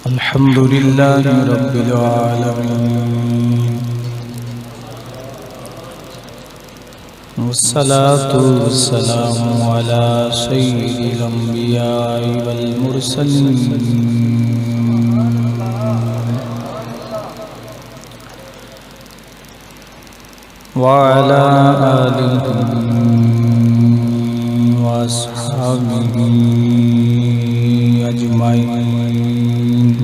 الحمد لله رب العالمين والصلاة والسلام على سيد الأنبياء والمرسلين وعلى آله وأصحابه أجمعين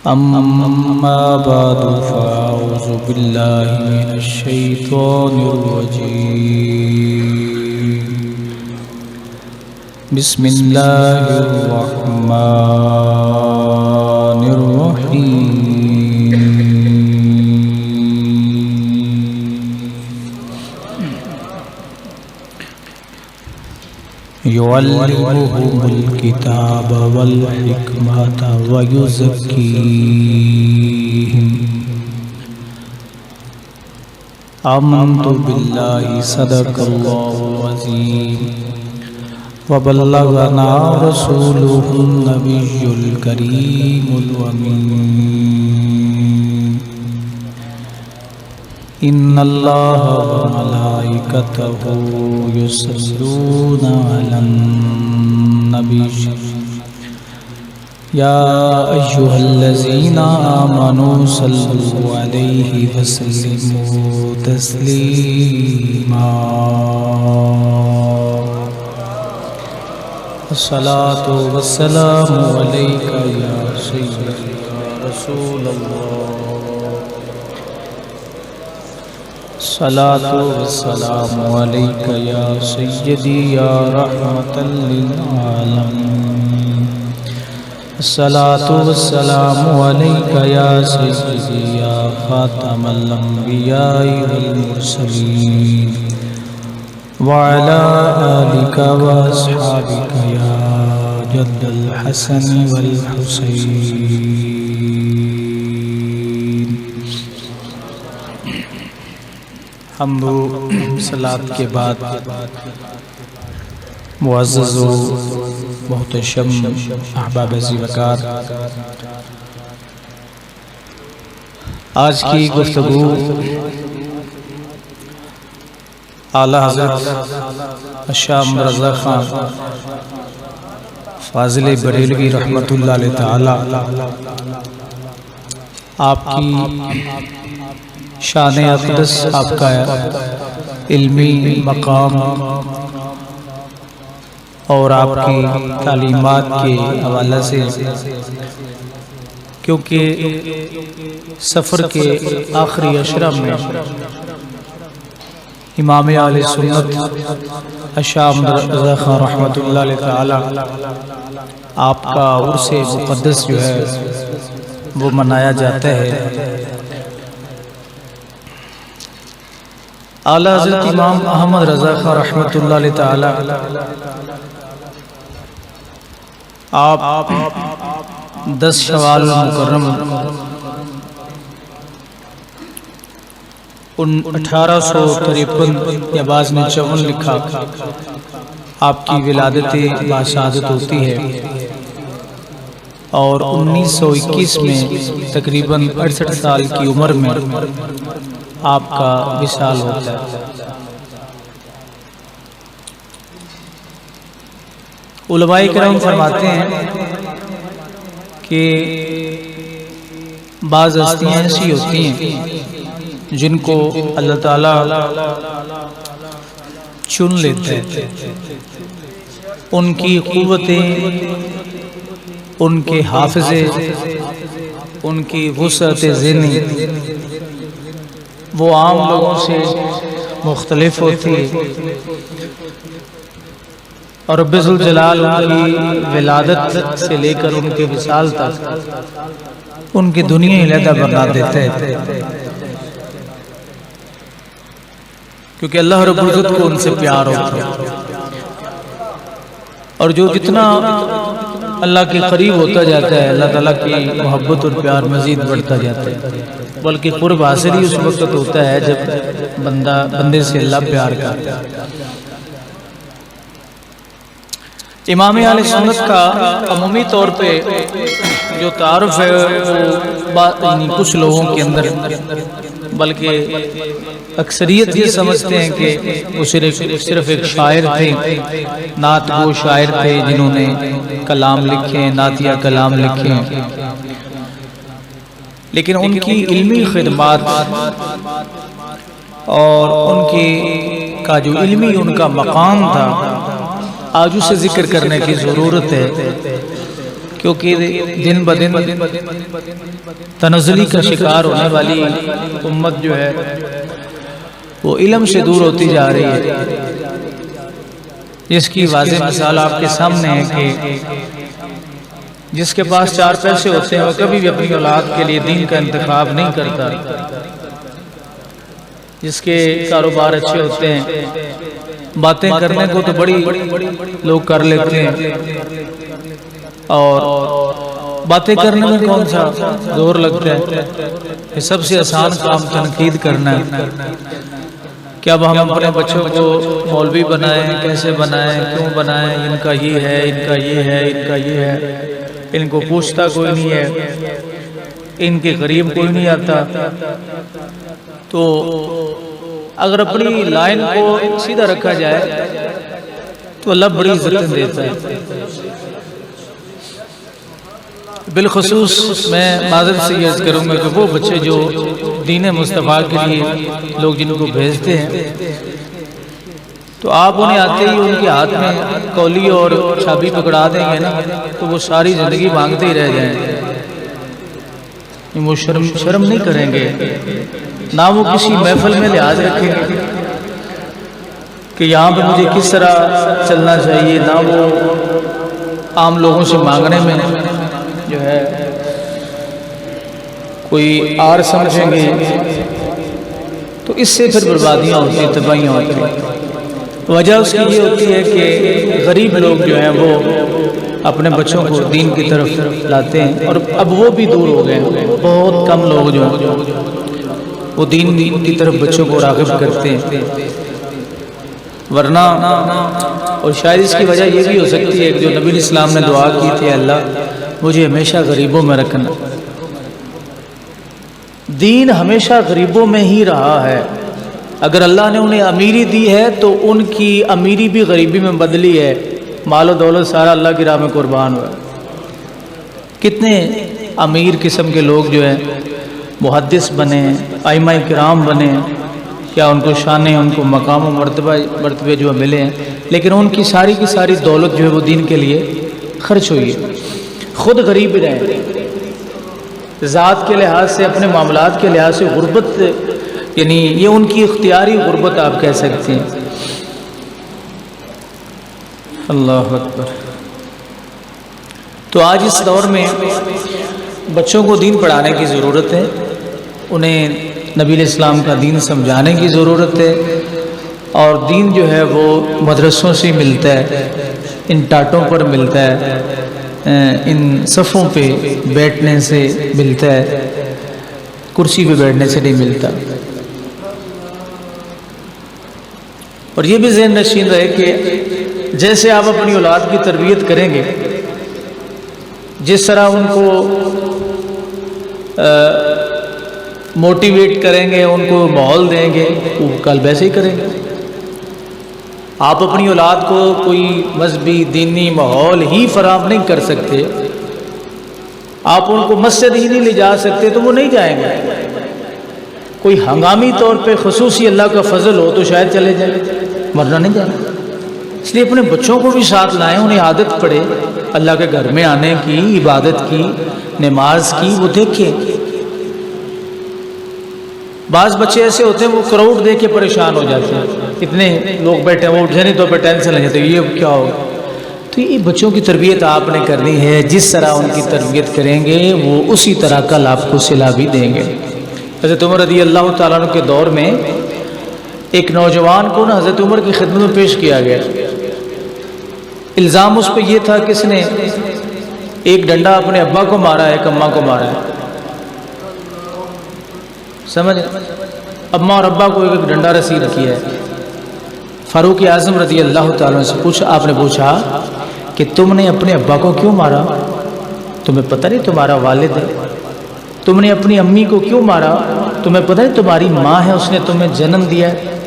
أما بعد فأعوذ بالله من الشيطان الرجيم بسم الله الرحمن الرحيم يعلمهم الكتاب والحكمة ويزكيهم آمنت بالله صدق الله العظيم وبلغنا رسوله النبي الكريم الأمين إن الله وملائكته يصلون على النبي يا أيها الذين آمنوا صلوا عليه وسلموا تسليما الصلاة والسلام عليك يا سيدي يا رسول الله الصلاة والسلام عليك يا سيدي يا رحمة للعالمين الصلاة والسلام عليك يا سيدي يا خاتم الأنبياء والمرسلين وعلى آلك وأصحابك يا جد الحسن والحسين حمد و صلاة کے بعد معزز و محتشم احباب عزیز وقار، آج کی گفتگو اعلیٰ حضرت شاہ رضا خان فاضل بریلوی رحمت اللہ علیہ تعالی آپ کی شان اقدس، آپ کا علمی مقام اور آپ کی تعلیمات کے حوالے سے، کیونکہ سفر کے آخری اشرہ میں امام اہل سنت شاہ رضا خان رحمت اللہ علیہ تعالی آپ کا عرس مقدس جو ہے وہ منایا جاتا ہے۔ اعلیٰ حضرت امام احمد رضا خان رحمت اللہ علیہ تعالی آپ 10 شوال مکرم 1853 یا بعض نے 54 لکھا آپ کی ولادت باشہادت ہوتی ہے، اور 1921 میں تقریباً 68 سال کی عمر میں آپ کا وصال ہوتا ہے۔ علماء کرام فرماتے ہیں کہ بعض ہستیاں ایسی ہوتی ہیں جن کو اللہ تعالیٰ چن لیتے ہیں، ان کی قوتیں، ان کے حافظے، ان کی وسعت ذہنی وہ عام لوگوں سے مختلف ہوتی ہے، اور رب ذوالجلال ان کی ولادت سے لے کر ان کے وصال تک ان کی دنیا علیحدہ بنا دیتے ہیں، کیونکہ اللہ رب العزت کو ان سے پیار ہوتا ہے، اور جو جتنا اللہ کے قریب ہوتا جاتا ہے اللہ تعالیٰ کی محبت اور پیار مزید بڑھتا جاتا ہے، بلکہ قرب حاصل ہی اس وقت ہوتا ہے جب بندے سے اللہ پیار کرتا ہے۔ امام اہل سنت کا عمومی طور پہ جو تعارف ہے وہ کچھ لوگوں کے اندر، بلکہ اکثریت یہ سمجھتے ہیں کہ وہ صرف ایک شاعر تھے، نعت گو شاعر تھے جنہوں نے کلام لکھے، نعتیہ کلام لکھے، لیکن ان کی علمی خدمات اور ان کی کا جو علمی ان کا مقام تھا آج اسے ذکر کرنے کی ضرورت ہے، کیونکہ دن بدن تنزلی کا شکار ہونے والی امت جو ہے وہ علم سے دور ہوتی جا رہی ہے، جس کی واضح مثال آپ کے سامنے ہے کہ جس کے پاس 4 پیسے ہوتے ہیں وہ کبھی بھی اپنی اولاد کے لیے دین کا انتخاب نہیں کرتا، جس کے کاروبار اچھے ہوتے ہیں، باتیں کرنے کو تو بڑی لوگ کر لیتے ہیں، اور باتیں کرنے میں کون سا زور لگتا ہے؟ یہ سب سے آسان کام تنقید کرنا ہے کہ اب ہم اپنے بچوں کو مولوی بنائیں، کیسے بنائیں، کیوں بنائیں، ان کا یہ ہے، ان کا یہ ہے، ان کا یہ ہے، ان کو پوچھتا کوئی نہیں ہے، ان کے قریب کوئی نہیں آتا۔ تو اگر اپنی لائن کو سیدھا رکھا جائے تو اللہ بڑی عزتیں دیتا ہے۔ بالخصوص میں معذرت سے یہ عرض کروں گا کہ وہ بچے جو دین مصطفیٰ کے لیے لوگ جن کو بھیجتے ہیں تو آپ انہیں آتے ہی ان کے ہاتھ میں کولی اور چابی پکڑا دیں گے نا تو وہ ساری زندگی مانگتے ہی رہ جائیں گے، وہ شرم نہیں کریں گے، نہ وہ کسی محفل میں لحاظ رکھیں گے کہ یہاں پہ مجھے کس طرح چلنا چاہیے، نہ وہ عام لوگوں سے مانگنے میں جو ہے کوئی آر سمجھیں گے، تو اس سے پھر بربادیاں ہوتی ہیں، تباہیاں ہوتی ہیں۔ وجہ اس کی یہ ہوتی ہے کہ غریب لوگ جو ہیں وہ اپنے بچوں کو دین کی طرف لاتے ہیں، اور اب وہ بھی دور ہو گئے ہیں، بہت کم لوگ جو ہیں وہ دین کی طرف بچوں کو راغب کرتے ہیں، ورنہ اور شاید اس کی وجہ یہ بھی ہو سکتی ہے کہ جو نبی علیہ السلام نے دعا کی تھی، اللہ مجھے ہمیشہ غریبوں میں رکھنا۔ دین ہمیشہ غریبوں میں ہی رہا ہے، اگر اللہ نے انہیں امیری دی ہے تو ان کی امیری بھی غریبی میں بدلی ہے، مال و دولت سارا اللہ کی راہ میں قربان ہوا۔ کتنے امیر قسم کے لوگ جو ہیں محدث بنے، ائمہ کرام بنے، کیا ان کو شانیں، ان کو مقام و مرتبے جو ملے ہیں، لیکن ان کی ساری دولت جو ہے وہ دین کے لیے خرچ ہوئی ہے، خود غریب رہے، ذات کے لحاظ سے، اپنے معاملات کے لحاظ سے غربت، یعنی یہ ان کی اختیاری غربت آپ کہہ سکتے ہیں۔ اللہ اکبر۔ تو آج اس دور میں بچوں کو دین پڑھانے کی ضرورت ہے، انہیں نبی علیہ السلام کا دین سمجھانے کی ضرورت ہے، اور دین جو ہے وہ مدرسوں سے ملتا ہے، ان ٹاٹوں پر ملتا ہے، ان صفوں پہ بیٹھنے سے ملتا ہے، کرسی پہ بیٹھنے سے نہیں ملتا۔ اور یہ بھی ذہن نشین رہے کہ جیسے آپ اپنی اولاد کی تربیت کریں گے، جس طرح ان کو موٹیویٹ کریں گے، ان کو ماحول دیں گے، وہ کل ویسے ہی کریں گے۔ آپ اپنی اولاد کو کوئی مذہبی دینی ماحول ہی فراہم نہیں کر سکتے، آپ ان کو مسجد ہی نہیں لے جا سکتے تو وہ نہیں جائیں گے۔ کوئی ہنگامی طور پہ خصوصی اللہ کا فضل ہو تو شاید چلے جائیں، ورنہ نہیں جائیں۔ اس لیے اپنے بچوں کو بھی ساتھ لائیں، انہیں عادت پڑے اللہ کے گھر میں آنے کی، عبادت کی، نماز کی، وہ دیکھیں۔ بعض بچے ایسے ہوتے ہیں وہ کراؤڈ دیکھ کے پریشان ہو جاتے ہیں، اتنے لوگ بیٹھے ہیں، وہ ذہنی طور پہ ٹینشن لے جاتے ہیں، یہ کیا ہوگا۔ تو یہ بچوں کی تربیت آپ نے کرنی ہے، جس طرح ان کی تربیت کریں گے وہ اسی طرح کل آپ کو صلہ بھی دیں گے۔ حضرت عمر رضی اللہ تعالیٰ عنہ کے دور میں ایک نوجوان کو نا حضرت عمر کی خدمت میں پیش کیا گیا، الزام اس پہ یہ تھا کہ اس نے ایک ڈنڈا اپنے ابا کو مارا ہے، ایک اماں کو مارا ہے، سمجھ، اماں اور ابا کو ایک ڈنڈا رسید کیا ہے۔ فاروق اعظم رضی اللہ تعالیٰ عنہ سے آپ نے پوچھا کہ تم نے اپنے ابا کو کیوں مارا؟ تمہیں پتہ نہیں تمہارا والد ہے؟ تم نے اپنی امی کو کیوں مارا؟ تمہیں پتہ نہیں تمہاری ماں ہے، اس نے تمہیں جنم دیا ہے،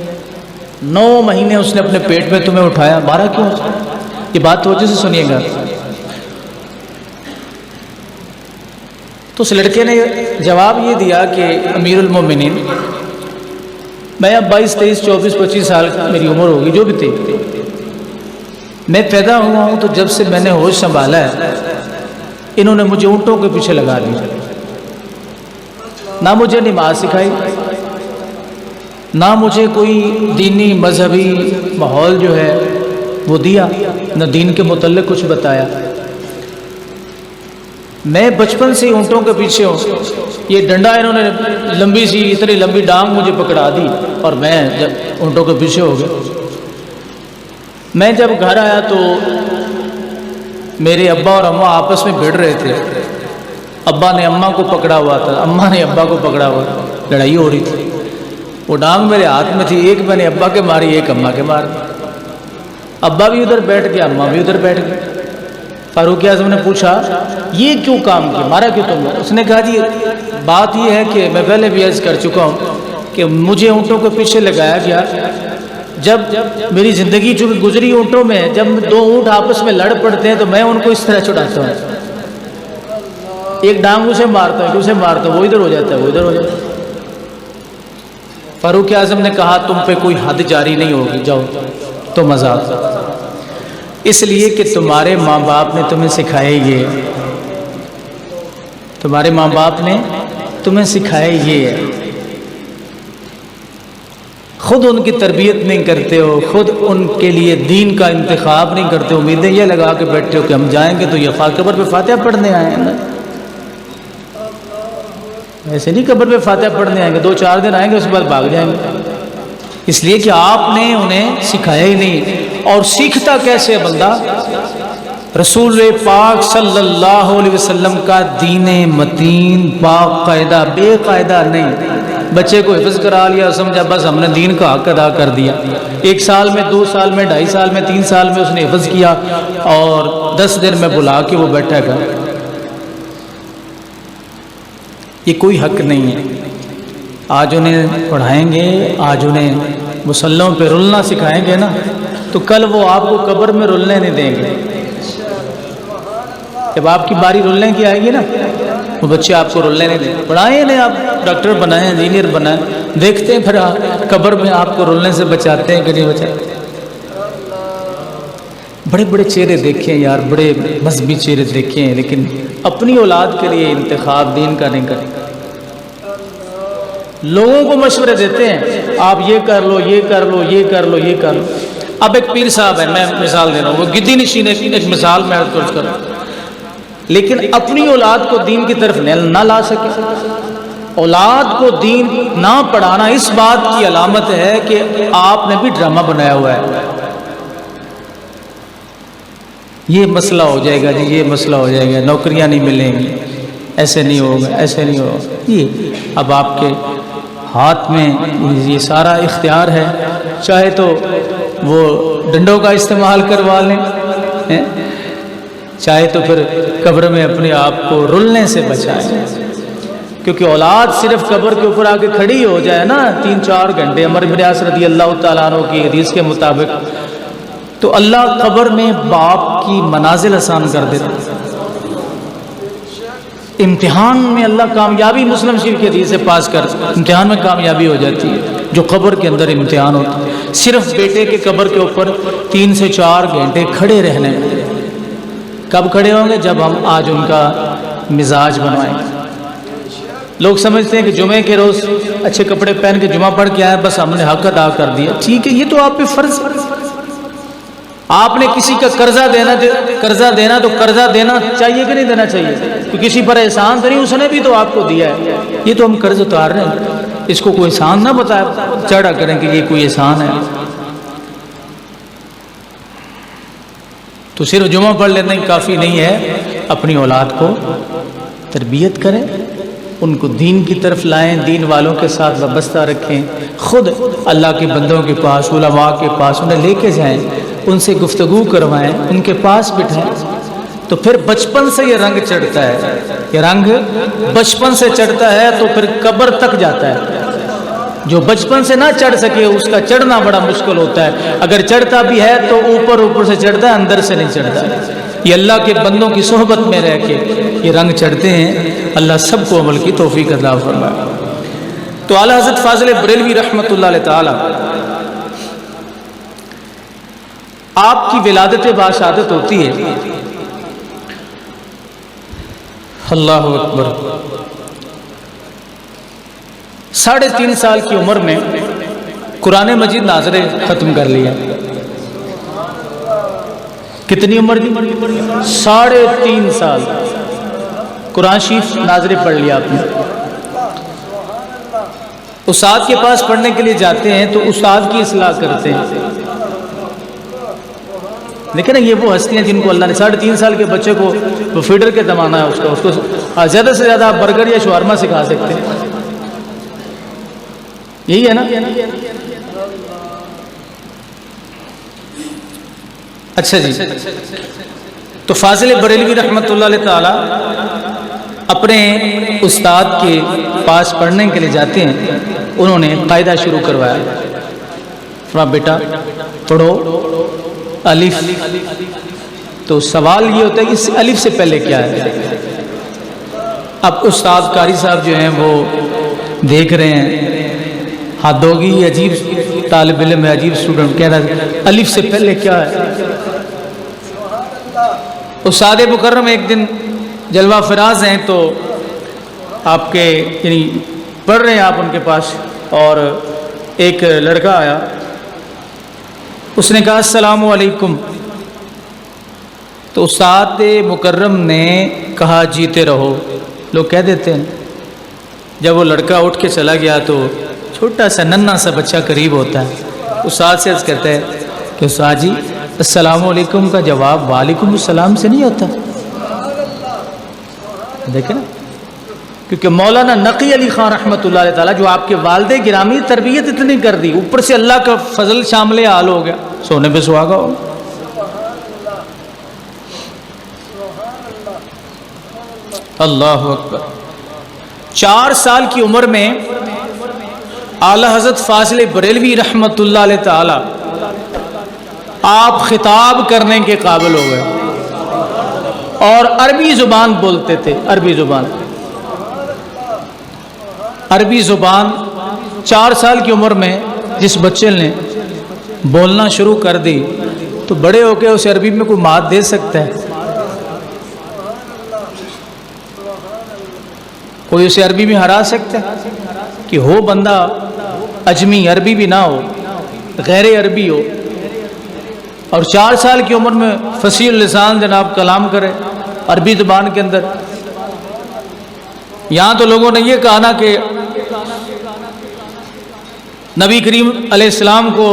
9 مہینے اس نے اپنے پیٹ میں تمہیں اٹھایا، مارا کیوں؟ یہ بات توجہ سے سنیے گا۔ تو اس لڑکے نے جواب یہ دیا کہ امیر المومنین، میں اب 22 23 24 25 سال میری عمر ہوگی، جو بھی تھی، میں پیدا ہوا ہوں تو جب سے میں نے ہوش سنبھالا ہے انہوں نے مجھے اونٹوں کے پیچھے لگا دیا، نہ مجھے نماز سکھائی، نہ مجھے کوئی دینی مذہبی ماحول جو ہے وہ دیا، نہ دین کے متعلق کچھ بتایا۔ میں بچپن سے اونٹوں کے پیچھے ہوں، یہ ڈنڈا انہوں نے لمبی سی اتنی لمبی ڈانگ مجھے پکڑا دی اور میں جب اونٹوں کے پیچھے ہو گیا۔ میں جب گھر آیا تو میرے ابا اور اماں آپس میں بھڑ رہے تھے، ابا نے اماں کو پکڑا ہوا تھا، اماں نے ابا کو پکڑا ہوا تھا، لڑائی ہو رہی تھی۔ وہ ڈانگ میرے ہاتھ میں تھی، ایک میں نے ابا کے ماری، ایک اماں کے ماری، ابا بھی ادھر بیٹھ گیا، اماں بھی ادھر بیٹھ گئی۔ فاروق اعظم نے پوچھا یہ کیوں کام کیا، مارا کیوں تم نے؟ اس نے کہا جی بات یہ ہے کہ میں پہلے بھی عرض کر چکا ہوں کہ مجھے اونٹوں کے پیچھے لگایا گیا، جب میری زندگی چونکہ گزری اونٹوں میں، جب 2 اونٹ آپس میں لڑ پڑتے ہیں تو میں ان کو اس طرح چھڑاتا ہوں، ایک ڈانگ اسے مارتا ہوں، اسے مارتا ہوں، وہ ادھر ہو جاتا ہے، وہ ادھر ہو جاتا ہے۔ فاروق اعظم نے کہا تم پہ کوئی حد جاری نہیں ہوگی، جاؤ تو مذاق، اس لیے کہ تمہارے ماں باپ نے تمہیں سکھایا یہ، تمہارے ماں باپ نے تمہیں سکھایا یہ ہے، خود ان کی تربیت نہیں کرتے ہو، خود ان کے لیے دین کا انتخاب نہیں کرتے ہو، امیدیں یہ لگا کے بیٹھتے ہو کہ ہم جائیں گے تو یہ قبر پہ فاتحہ پڑھنے آئے ہیں نا، ایسے نہیں قبر پہ فاتحہ پڑھنے آئیں گے، 2-4 دن آئیں گے اس کے بعد بھاگ جائیں گے، اس لیے کہ آپ نے انہیں سکھایا ہی نہیں۔ اور سیکھتا کیسے بندہ؟ رسول پاک صلی اللہ علیہ وسلم کا دین متین پاک قاعدہ، بے قاعدہ نہیں۔ بچے کو حفظ کرا لیا، سمجھا بس ہم نے دین کا حق ادا کر دیا، 1 سال میں 2 سال میں 2.5 سال میں 3 سال میں اس نے حفظ کیا اور 10 دن میں بلا کے وہ بیٹھا گا، یہ کوئی حق نہیں ہے۔ آج انہیں پڑھائیں گے، آج انہیں مصلوں پہ رلنا سکھائیں گے نا، تو کل وہ آپ کو قبر میں رلنے نہیں دیں گے۔ جب آپ کی باری رلنے کی آئے گی نا، وہ بچے آپ کو رلنے نہیں دیں گے۔ پڑھائیں انہیں، آپ ڈاکٹر بنائیں، انجینئر بنائیں، دیکھتے ہیں پھر قبر میں آپ کو رلنے سے بچاتے ہیں کہ نہیں بچاتے۔ بڑے بڑے چہرے دیکھے ہیں یار، بڑے مذہبی چہرے دیکھے ہیں، لیکن اپنی اولاد کے لیے انتخاب دین کا نہیں کرتے۔ لوگوں کو مشورے دیتے ہیں آپ یہ کر لو، یہ کر لو، یہ کر لو، یہ کر لو۔ اب ایک پیر صاحب ہے، میں مثال دے رہا ہوں، وہ گدی نشین ہے، ایک مثال میں عرض کر رہا ہوں، لیکن اپنی اولاد کو دین کی طرف نہ لا سکے۔ اولاد کو دین نہ پڑھانا اس بات کی علامت ہے کہ آپ نے بھی ڈرامہ بنایا ہوا ہے۔ یہ مسئلہ ہو جائے گا جی، یہ مسئلہ ہو جائے گا، نوکریاں نہیں ملیں گی، ایسے نہیں ہوگا، ایسے نہیں ہوگا۔ یہ اب آپ کے ہاتھ میں یہ سارا اختیار ہے، چاہے تو وہ ڈنڈوں کا استعمال کروا لیں، چاہے تو پھر قبر میں اپنے آپ کو رلنے سے بچائیں، کیونکہ اولاد صرف قبر کے اوپر آ کے کھڑی ہو جائے نا 3-4 گھنٹے، عمر بن عاص رضی اللہ تعالیٰ عنہ کی حدیث کے مطابق، تو اللہ قبر میں باپ کی منازل آسان کر دیتا ہے۔ امتحان میں اللہ کامیابی، مسلم شریف کی حدیث سے پاس کر، امتحان میں کامیابی ہو جاتی ہے، جو قبر کے اندر امتحان ہوتا ہے۔ صرف بیٹے کے قبر کے اوپر 3 سے 4 گھنٹے کھڑے رہنے میں، کب کھڑے ہوں گے؟ جب ہم آج ان کا مزاج بنوائیں گے۔ لوگ سمجھتے ہیں کہ جمعے کے روز اچھے کپڑے پہن کے جمعہ پڑھ کے آئے، بس ہم نے حق ادا کر دیا، ٹھیک ہے، یہ تو آپ پہ فرض ہے۔ آپ نے کسی کا قرضہ دینا تو قرضہ دینا چاہیے کہ نہیں دینا چاہیے؟ تو کسی پر احسان تو نہیں، اس نے بھی تو آپ کو دیا ہے، یہ تو ہم قرض اتار رہے ہیں، اس کو کوئی احسان نہ بتایا چڑھا کریں کہ یہ کوئی احسان ہے۔ تو صرف جمعہ پڑھ لینا ہی کافی نہیں ہے، اپنی اولاد کو تربیت کریں، ان کو دین کی طرف لائیں، دین والوں کے ساتھ وابستہ رکھیں، خود اللہ کے بندوں کے پاس، علماء کے پاس انہیں لے کے جائیں، ان سے گفتگو کروائیں، ان کے پاس بٹھائیں، تو پھر بچپن سے یہ رنگ چڑھتا ہے، یہ رنگ بچپن سے چڑھتا ہے تو پھر قبر تک جاتا ہے۔ جو بچپن سے نہ چڑھ سکے اس کا چڑھنا بڑا مشکل ہوتا ہے، اگر چڑھتا بھی ہے تو اوپر اوپر سے چڑھتا ہے، اندر سے نہیں چڑھتا۔ یہ اللہ کے بندوں کی صحبت میں رہ کے یہ رنگ چڑھتے ہیں، اللہ سب کو عمل کی توفیق عطا فرمائے۔ تو اعلیٰ حضرت فاضل بریلوی رحمۃ اللہ علیہ تعالی آپ کی ولادت باشہادت ہوتی ہے، اللہ اکبر، 3.5 سال کی عمر میں قرآن مجید ناظریں ختم کر لیا۔ کتنی عمر دی؟ 3.5 سال قرآن شریف ناظریں پڑھ لیا آپ نے۔ استاد کے پاس پڑھنے کے لیے جاتے ہیں تو استاد کی اصلاح کرتے ہیں۔ دیکھیں نا، یہ وہ ہستیاں جن کو اللہ نے 3.5 سال کے بچے کو وہ فیڈر کے زمانہ ہے اس کو زیادہ سے زیادہ آپ برگر یا شاورما سکھا سکتے ہیں، یہی ہے نا۔ اچھا جی، تو فاضل بریلوی رحمۃ اللہ علیہ تعالی اپنے استاد کے پاس پڑھنے کے لیے جاتے ہیں، انہوں نے قاعدہ شروع کروایا، فرمایا بیٹا پڑھو الف۔ تو سوال یہ ہوتا ہے کہ اس الف سے پہلے کیا ہے؟ اب استاد قاری صاحب جو ہیں وہ دیکھ رہے ہیں، حد ہوگی، عجیب طالب علم ہے، عجیب اسٹوڈنٹ، کہہ رہا ہے الف سے پہلے کیا ہے؟ استاد مکرم ایک دن جلوہ فراز ہیں تو آپ کے یعنی پڑھ رہے ہیں آپ ان کے پاس، اور ایک لڑکا آیا، اس نے کہا السلام علیکم، تو استاد مکرم نے کہا جیتے رہو، لوگ کہہ دیتے ہیں۔ جب وہ لڑکا اٹھ کے چلا گیا تو چھوٹا سا ننھا سا بچہ قریب ہوتا ہے، استاد سے عرض کرتا ہے کہ استاد جی السلام علیکم کا جواب وعلیکم السلام سے نہیں ہوتا۔ دیکھیں نا، کیونکہ مولانا نقی علی خان رحمۃ اللہ علیہ تعالیٰ جو آپ کے والد گرامی تربیت اتنی کر دی، اوپر سے اللہ کا فضل شامل حال ہو گیا، سونے پہ سہاگا ہو۔ اللہ اکبر۔ 4 سال کی عمر میں اعلی حضرت فاضل بریلوی رحمۃ اللہ علیہ تعالی آپ خطاب کرنے کے قابل ہو گئے اور عربی زبان بولتے تھے۔ عربی زبان 4 سال کی عمر میں جس بچے نے بولنا شروع کر دی تو بڑے ہو کے اسے عربی میں کوئی مات دے سکتا ہے؟ کوئی اسے عربی میں ہرا سکتا ہے؟ کہ ہو بندہ اجمی، عربی بھی نہ ہو، غیر عربی ہو، اور 4 سال کی عمر میں فصیح اللسان جناب کلام کرے عربی زبان کے اندر۔ یہاں تو لوگوں نے یہ کہا نا کہ نبی کریم علیہ السلام کو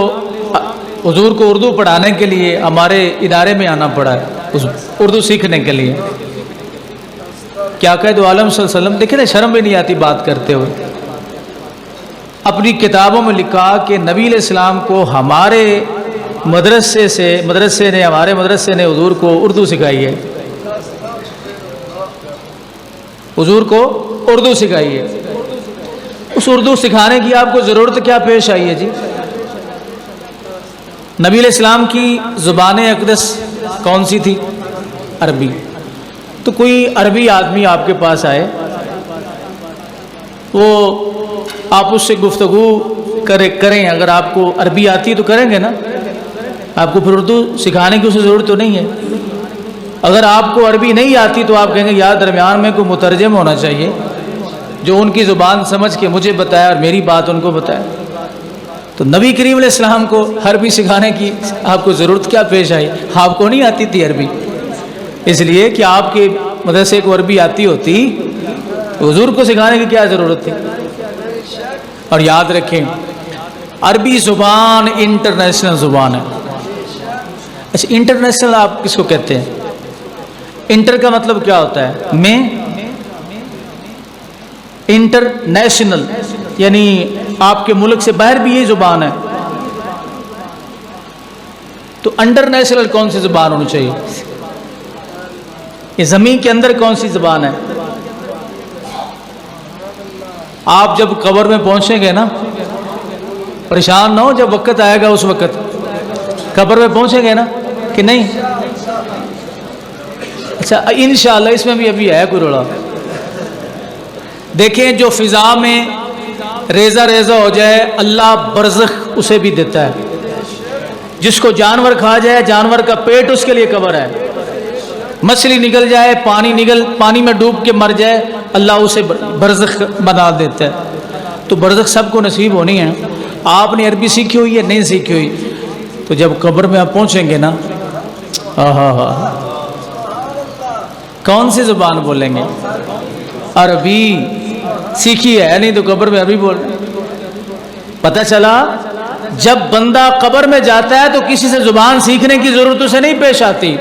حضور کو اردو پڑھانے کے لیے ہمارے ادارے میں آنا پڑا ہے اس اردو سیکھنے کے لیے۔ کیا قائد عالم صلی اللہ علیہ وسلم، دیکھیں نا شرم بھی نہیں آتی بات کرتے ہوئے، اپنی کتابوں میں لکھا کہ نبی علیہ السلام کو ہمارے مدرسے نے حضور کو اردو سکھائی ہے، حضور کو اردو سکھائی ہے۔ اس اردو سکھانے کی آپ کو ضرورت کیا پیش آئی ہے جی؟ نبی علیہ السلام کی زبان اقدس کون سی تھی؟ عربی۔ تو کوئی عربی آدمی آپ کے پاس آئے، وہ آپ اس سے گفتگو کریں، اگر آپ کو عربی آتی ہے تو کریں گے نا، آپ کو پھر اردو سکھانے کی اسے ضرورت تو نہیں ہے۔ اگر آپ کو عربی نہیں آتی تو آپ کہیں گے یار درمیان میں کوئی مترجم ہونا چاہیے جو ان کی زبان سمجھ کے مجھے بتایا اور میری بات ان کو بتایا۔ تو نبی کریم علیہ السلام کو عربی سکھانے کی آپ کو ضرورت کیا پیش آئی؟ آپ کو نہیں آتی تھی عربی، اس لیے کہ آپ کے مدرسے کو عربی آتی ہوتی حضور کو سکھانے کی کیا ضرورت تھی؟ اور یاد رکھیں عربی زبان انٹرنیشنل زبان ہے۔ اچھا، انٹرنیشنل آپ کس کو کہتے ہیں؟ انٹر کا مطلب کیا ہوتا ہے؟ میں، انٹرنیشنل یعنی آپ کے ملک سے باہر بھی یہ زبان ہے۔ تو انڈر نیشنل کون سی زبان ہونی چاہیے؟ یہ زمین کے اندر کون سی زبان ہے؟ آپ جب قبر میں پہنچیں گے نا، پریشان نہ ہو، جب وقت آئے گا اس وقت قبر میں پہنچیں گے نا کہ نہیں؟ اچھا انشاءاللہ اس میں بھی ابھی ہے کوئی روڑا۔ دیکھیں جو فضا میں ریزہ ریزہ ہو جائے اللہ برزخ اسے بھی دیتا ہے، جس کو جانور کھا جائے جانور کا پیٹ اس کے لیے قبر ہے، مچھلی نکل جائے پانی میں ڈوب کے مر جائے اللہ اسے برزخ بنا دیتا ہے۔ تو برزخ سب کو نصیب ہونی ہے۔ آپ نے عربی سیکھی ہوئی ہے نہیں سیکھی ہوئی، تو جب قبر میں آپ پہنچیں گے نا، کون سی زبان بولیں گے؟ عربی سیکھی ہے نہیں تو قبر میں عربی بول۔ پتہ چلا جب بندہ قبر میں جاتا ہے تو کسی سے زبان سیکھنے کی ضرورت اسے نہیں پیش آتی۔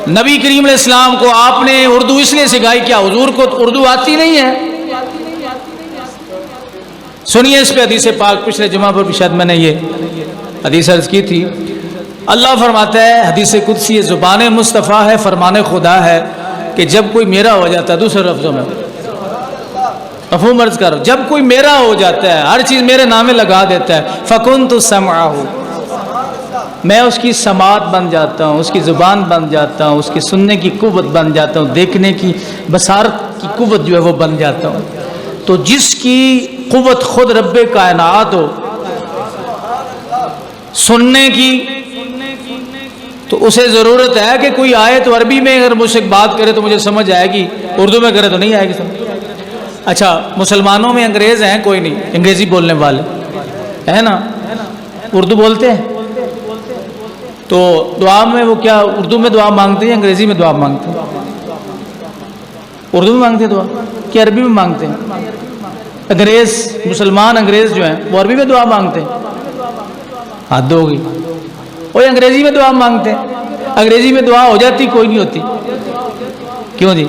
نبی کریم علیہ السلام کو آپ نے اردو اس لیے سکھائی، کیا حضور کو اردو آتی نہیں ہے؟ سنیے اس پہ حدیث پاک، پچھلے جمعہ پر بھی شاید میں نے یہ حدیث عرض کی تھی۔ اللہ فرماتا ہے حدیث قدسی، یہ زبان مصطفیٰ ہے، فرمان خدا ہے کہ جب کوئی میرا ہو جاتا ہے، دوسرے لفظوں میں مفہوم عرض کر، جب کوئی میرا ہو جاتا ہے، ہر چیز میرے نامے لگا دیتا ہے، فَكُنْتُ سَمْعَهُ، میں اس کی سماعت بن جاتا ہوں، اس کی زبان بن جاتا ہوں، اس کی سننے کی قوت بن جاتا ہوں، دیکھنے کی بصارت کی قوت جو ہے وہ بن جاتا ہوں۔ تو جس کی قوت خود رب کائنات ہو سننے کی، تو اسے ضرورت ہے کہ کوئی آئے تو عربی میں اگر مجھ سے بات کرے تو مجھے سمجھ آئے گی، اردو میں کرے تو نہیں آئے گی سمجھ۔ اچھا مسلمانوں میں انگریز ہیں کوئی نہیں، انگریزی بولنے والے ہے نا، اردو بولتے ہیں، تو دعا میں وہ کیا اردو میں دعا مانگتے ہیں انگریزی میں دعا مانگتے ہیں؟ اردو میں مانگتے ہیں دعا کہ عربی میں مانگتے ہیں؟ انگریز مسلمان انگریز جو ہیں وہ عربی میں دعا مانگتے ہیں؟ حد ہوگی، وہ انگریزی میں دعا مانگتے ہیں۔ انگریزی میں دعا ہو جاتی کوئی نہیں ہوتی، کیوں جی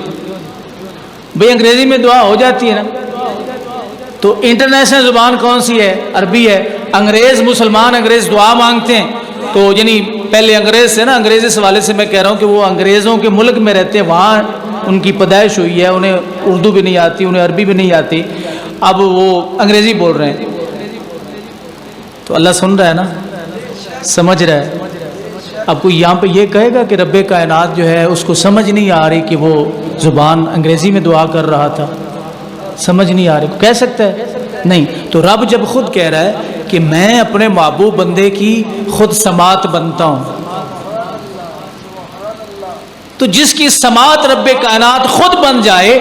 بھئی انگریزی میں دعا ہو جاتی ہے نا۔ تو انٹرنیشنل زبان کون سی ہے؟ عربی ہے۔ انگریز مسلمان انگریز دعا مانگتے ہیں، تو یعنی پہلے انگریز سے نا، انگریز اس حوالے سے میں کہہ رہا ہوں کہ وہ انگریزوں کے ملک میں رہتے ہیں، وہاں ان کی پیدائش ہوئی ہے، انہیں اردو بھی نہیں آتی، انہیں عربی بھی نہیں آتی، اب وہ انگریزی بول رہے ہیں۔ تو اللہ سن رہا ہے نا، سمجھ رہا ہے۔ اب کوئی یہاں پہ یہ کہے گا کہ رب کائنات جو ہے اس کو سمجھ نہیں آ رہی کہ وہ زبان انگریزی میں دعا کر رہا تھا، سمجھ نہیں آ رہی، کہہ سکتا ہے؟ نہیں۔ تو رب جب خود کہہ رہا ہے کہ میں اپنے محبوب بندے کی خود سماعت بنتا ہوں، تو جس کی سماعت رب کائنات خود بن جائے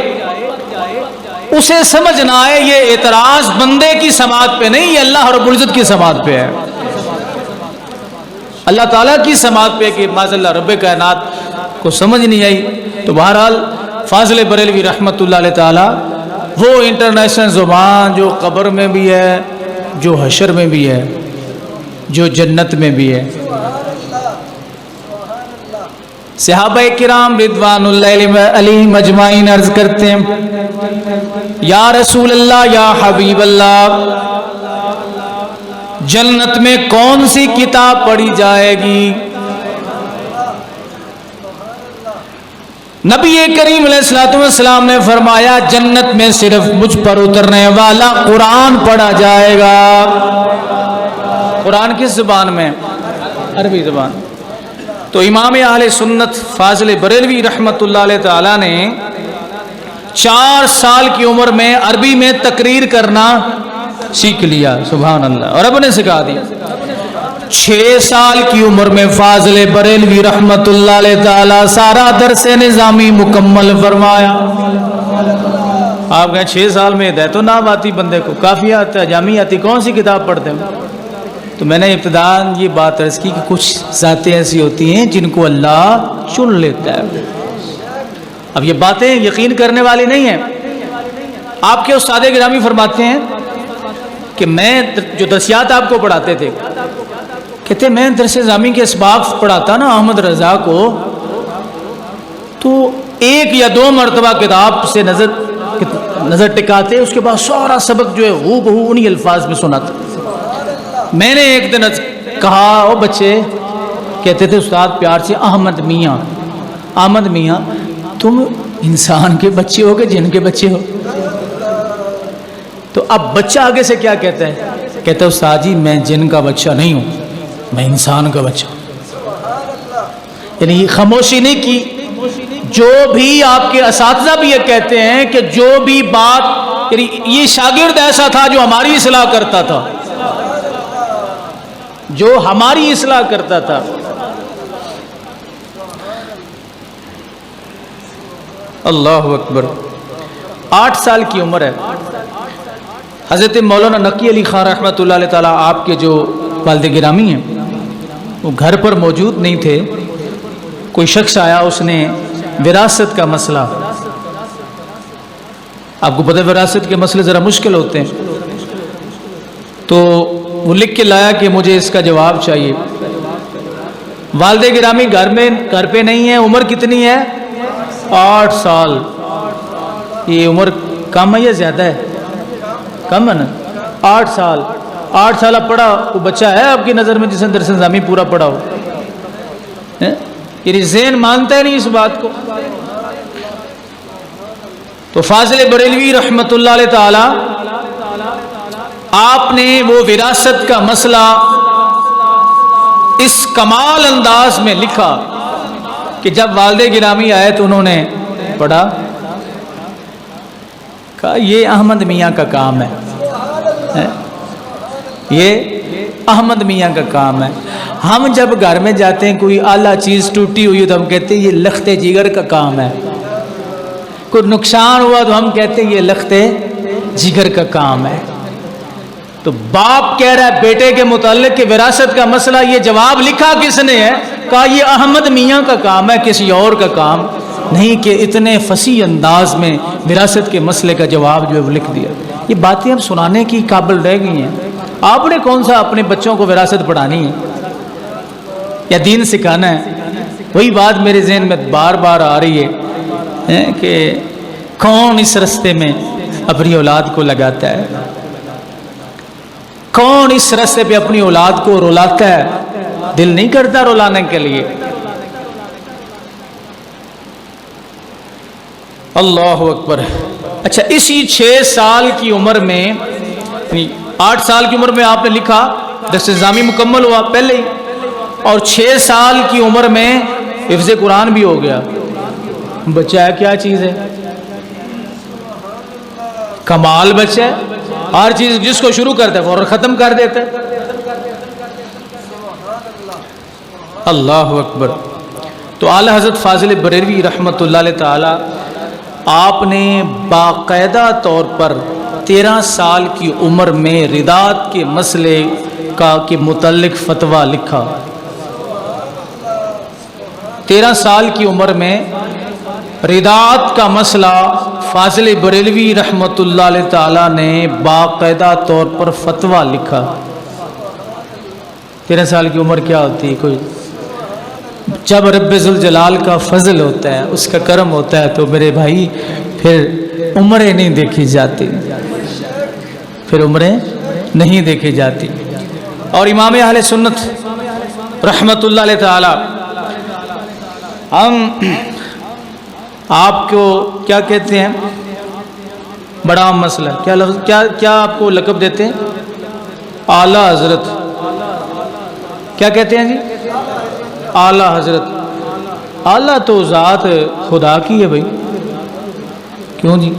اسے سمجھ نہ آئے، یہ اعتراض بندے کی سماعت پہ نہیں، یہ اللہ رب العزت کی سماعت پہ ہے، اللہ تعالیٰ کی سماعت پہ کہ معاذ اللہ رب کائنات کو سمجھ نہیں آئی۔ تو بہرحال فاضل بریلوی رحمۃ اللہ علیہ تعالیٰ وہ انٹرنیشنل زبان جو قبر میں بھی ہے، جو حشر میں بھی ہے، جو جنت میں بھی ہے۔ صحابہ کرام رضوان اللہ علیہم اجمعین عرض کرتے ہیں یا رسول اللہ یا حبیب اللہ، جنت میں کون سی کتاب پڑھی جائے گی؟ نبی کریم علیہ الصلوۃ والسلام نے فرمایا جنت میں صرف مجھ پر اترنے والا قرآن پڑھا جائے گا۔ قرآن کس زبان میں؟ عربی زبان۔ تو امام اہل سنت فاضل بریلوی رحمۃ اللہ علیہ تعالیٰ نے 4 سال کی عمر میں عربی میں تقریر کرنا سیکھ لیا، سبحان اللہ، اور اب نے سکھا دیا۔ 6 سال کی عمر میں فاضل بریلوی رحمۃ اللہ علیہ تعالیٰ سارا درس نظامی مکمل فرمایا۔ آپ کہیں 6 سال میں ہدایت و ناب آتی بندے کو، کافی آتا ہے، جامع آتی، کون سی کتاب پڑھتے ہیں؟ تو میں نے ابتداءً یہ بات عرض کی کہ کچھ ذاتیں ایسی ہوتی ہیں جن کو اللہ چن لیتا ہے۔ اب یہ باتیں یقین کرنے والی نہیں ہیں۔ آپ کے استاد گرامی فرماتے ہیں کہ میں جو درسیات آپ کو پڑھاتے تھے، کہتے میں درس نظامی کے اسباق پڑھاتا نا احمد رضا کو، تو 1 یا 2 مرتبہ کتاب سے نظر ٹکاتے، اس کے بعد سارا سبق جو ہے ہو بہو انہی الفاظ میں سناتا۔ میں نے ایک دن کہا او بچے کہتے تھے استاد پیار سے احمد میاں، احمد میاں تم انسان کے بچے ہو کہ جن کے بچے ہو؟ تو اب بچہ آگے سے کیا کہتا ہے؟ کہتا ہے استاد جی میں جن کا بچہ نہیں ہوں، میں انسان کا بچہ ہوں۔ یعنی یہ خاموشی نہیں کی، جو بھی آپ کے اساتذہ بھی یہ کہتے ہیں کہ جو بھی بات، یعنی یہ شاگرد ایسا تھا جو ہماری اصلاح کرتا تھا، جو ہماری اصلاح کرتا تھا۔ اللہ اکبر۔ 8 سال کی عمر ہے، حضرت مولانا نقی علی خان رحمۃ اللہ علیہ تعالیٰ آپ کے جو والد گرامی ہیں وہ گھر پر موجود نہیں تھے۔ کوئی شخص آیا، اس نے وراثت کا مسئلہ، آپ کو پتہ ہے وراثت کے مسئلے ذرا مشکل ہوتے ہیں، تو وہ لکھ کے لایا کہ مجھے اس کا جواب چاہیے۔ والد گرامی گھر پہ نہیں ہے، عمر کتنی ہے؟ 8 سال۔ یہ عمر کم ہے یا زیادہ ہے؟ کم ہے نا، 8 سال۔ 8 سال اب پڑھا، وہ بچہ ہے آپ کی نظر میں جس نے درس نظامی پورا پڑھا ہو؟ یہ ذہن مانتا ہے نہیں اس بات کو۔ تو فاضل بریلوی رحمت اللہ علیہ تعالی آپ نے وہ وراثت کا مسئلہ اس کمال انداز میں لکھا کہ جب والد گرامی آئے تو انہوں نے پڑھا، کہا یہ احمد میاں کا کام ہے، یہ احمد میاں کا کام ہے۔ ہم جب گھر میں جاتے ہیں کوئی اعلیٰ چیز ٹوٹی ہوئی تو ہم کہتے ہیں یہ لخت جگر کا کام ہے، کوئی نقصان ہوا تو ہم کہتے ہیں یہ لخت جگر کا کام ہے۔ تو باپ کہہ رہا ہے بیٹے کے متعلق کہ وراثت کا مسئلہ، یہ جواب لکھا کس نے ہے؟ کہا یہ احمد میاں کا کام ہے، کسی اور کا کام نہیں، کہ اتنے فصیح انداز میں وراثت کے مسئلے کا جواب جو ہے وہ لکھ دیا۔ یہ باتیں اب سنانے کی قابل رہ گئی ہیں۔ آپ نے کون سا اپنے بچوں کو وراثت پڑھانی ہے یا دین سکھانا ہے؟ وہی بات میرے ذہن میں بار بار آ رہی ہے کہ کون اس رستے میں اپنی اولاد کو لگاتا ہے، کون اس رستے پہ اپنی اولاد کو رلاتا ہے؟ دل نہیں کرتا رلانے کے لیے۔ اللہ اکبر۔ اچھا، اسی 6 سال کی عمر میں، 8 سال کی عمر میں آپ نے لکھا، درس نظامی مکمل ہوا پہلے ہی، اور 6 سال کی عمر میں حفظ قرآن بھی ہو گیا۔ بچہ ہے کیا چیز ہے؟ کمال بچہ ہے، ہر چیز جس کو شروع کرتا ہے فوراً ختم کر دیتا ہے۔ اللہ اکبر۔ تو اعلی حضرت فاضل بریلوی رحمۃ اللہ علیہ تعالی آپ نے باقاعدہ طور پر 13 سال کی عمر میں ردات کے مسئلے کے متعلق فتویٰ لکھا۔ 13 سال کی عمر میں ردات کا مسئلہ فاضل بریلوی رحمۃ اللہ علیہ تعالی نے باقاعدہ طور پر فتویٰ لکھا۔ 13 سال کی عمر کیا ہوتی ہے؟ کوئی جب رب ذوالجلال کا فضل ہوتا ہے، اس کا کرم ہوتا ہے، تو میرے بھائی پھر عمریں نہیں دیکھی جاتی، پھر عمریں نہیں دیکھی جاتی۔ اور امام اہل سنت رحمت اللہ علیہ تعالی، ہم آپ کو کیا کہتے ہیں؟ بڑا عام مسئلہ کیا لفظ کیا آپ کو لقب دیتے ہیں؟ اعلیٰ حضرت۔ کیا کہتے ہیں جی؟ اعلیٰ حضرت۔ اعلیٰ تو ذات خدا کی ہے بھائی، کیوں جی؟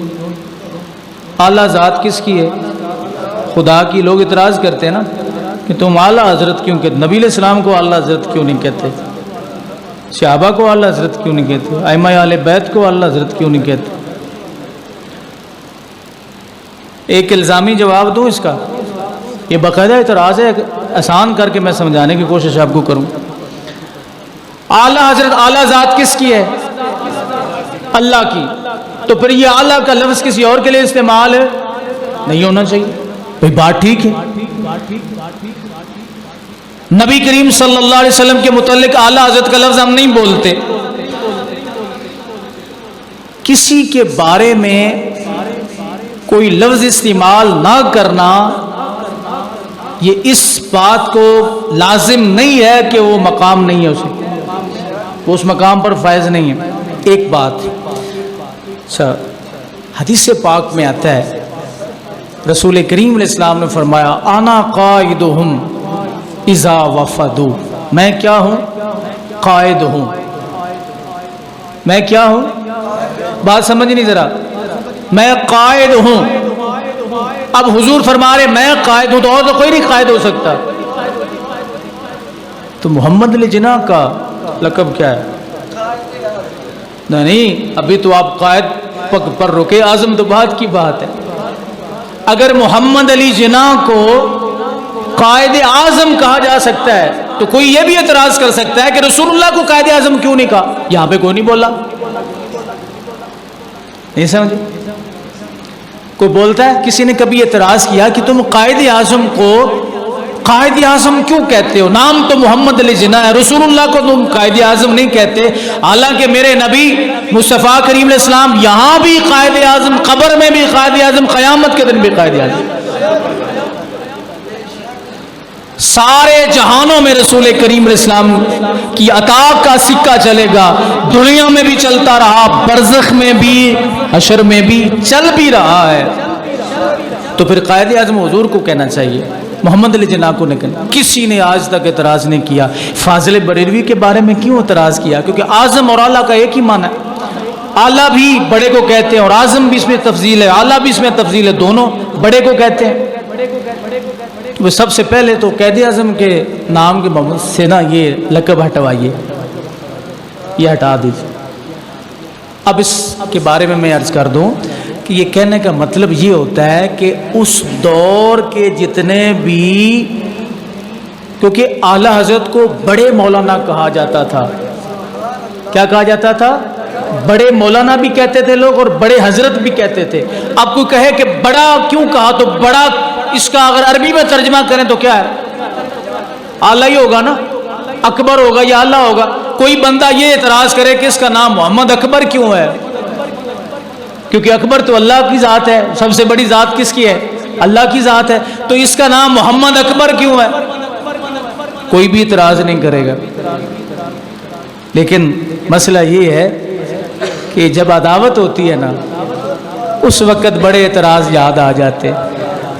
اعلیٰ ذات کس کی ہے؟ خدا کی۔ لوگ اعتراض کرتے ہیں نا کہ تم اعلیٰ حضرت کیوں کہتے؟ نبی علیہ السلام کو اعلیٰ حضرت کیوں نہیں کہتے؟ صحابہ کو اعلیٰ حضرت کیوں نہیں کہتے؟ ائمہ اہل بیت کو اعلیٰ حضرت کیوں نہیں کہتے؟ ایک الزامی جواب دوں اس کا؟ یہ باقاعدہ اعتراض ہے، آسان کر کے میں سمجھانے کی کوشش آپ کو کروں۔ اعلیٰ حضرت، اعلیٰ ذات کس کی ہے؟ اللہ کی۔ تو پھر یہ اعلیٰ کا لفظ کسی اور کے لیے استعمال نہیں ہونا چاہیے بھائی، بات ٹھیک ہے۔ نبی کریم صلی اللہ علیہ وسلم کے متعلق اعلیٰ حضرت کا لفظ ہم نہیں بولتے۔ کسی کے بارے میں کوئی لفظ استعمال نہ کرنا یہ اس بات کو لازم نہیں ہے کہ وہ مقام نہیں ہے اسے، وہ اس مقام پر فائز نہیں ہے۔ ایک بات اچھا، حدیث پاک میں آتا ہے رسول کریم علیہ السلام نے فرمایا انا قائدہم اذا وفدوا، میں کیا ہوں؟ قائد ہوں۔ میں کیا ہوں؟ بات سمجھ نہیں ذرا، میں قائد ہوں۔ اب حضور فرما رہے میں قائد ہوں تو اور تو کوئی نہیں قائد ہو سکتا، تو محمد علی جناح کا لقب کیا ہے؟ نہیں، ابھی تو آپ قائد پر رکے، اعظم تو بات کی بات ہے۔ اگر محمد علی جناح کو قائد اعظم کہا جا سکتا ہے تو کوئی یہ بھی اعتراض کر سکتا ہے کہ رسول اللہ کو قائد اعظم کیوں نہیں کہا؟ یہاں پہ کوئی نہیں بولا، نہیں سمجھے؟ کوئی بولتا ہے، کسی نے کبھی اعتراض کیا کہ تم قائد اعظم کو قائد اعظم کیوں کہتے ہو؟ نام تو محمد علی جناح ہے، رسول اللہ کو تم قائد اعظم نہیں کہتے، حالانکہ میرے نبی مصطفیٰ کریم علیہ السلام یہاں بھی قائد اعظم، قبر میں بھی قائد اعظم، قیامت کے دن بھی قائد اعظم، سارے جہانوں میں رسول کریم علیہ السلام کی عطا کا سکہ چلے گا، دنیا میں بھی چلتا رہا، برزخ میں بھی، حشر میں بھی چل بھی رہا ہے، تو پھر قائد اعظم حضور کو کہنا چاہیے، محمد علی جناح کو نہیں کہنا۔ کسی نے آج تک اعتراض نہیں کیا۔ فاضل بریلوی کے بارے میں کیوں اعتراض کیا؟ کیونکہ اعظم اور اعلیٰ کا ایک ہی معنی ہے، اعلیٰ بھی بڑے کو کہتے ہیں اور اعظم بھی اس میں تفضیل ہے، اعلیٰ بھی اس میں تفضیل ہے، دونوں بڑے کو کہتے ہیں۔ تو سب سے پہلے تو قائد اعظم کے نام کے سے نا یہ لقب ہٹوائیے، یہ ہٹا دیجیے۔ اب اس کے بارے میں عرض کر دوں کہ یہ کہنے کا مطلب یہ ہوتا ہے کہ اس دور کے جتنے بھی، کیونکہ اعلیٰ حضرت کو بڑے مولانا کہا جاتا تھا، کیا کہا جاتا تھا؟ بڑے مولانا بھی کہتے تھے لوگ اور بڑے حضرت بھی کہتے تھے۔ اب کوئی کہے کہ بڑا کیوں کہا، تو بڑا اس کا اگر عربی میں ترجمہ کریں تو کیا ہے؟ اعلیٰ ہی ہوگا نا، اکبر ہوگا یا اعلیٰ ہوگا۔ کوئی بندہ یہ اعتراض کرے کہ اس کا نام محمد اکبر کیوں ہے، کیونکہ اکبر تو اللہ کی ذات ہے، سب سے بڑی ذات کس کی ہے؟ اللہ کی ذات ہے، تو اس کا نام محمد اکبر کیوں ہے؟ کوئی بھی اعتراض نہیں کرے گا۔ لیکن مسئلہ یہ ہے کہ جب عداوت ہوتی ہے نا، اس وقت بڑے اعتراض یاد آ جاتے۔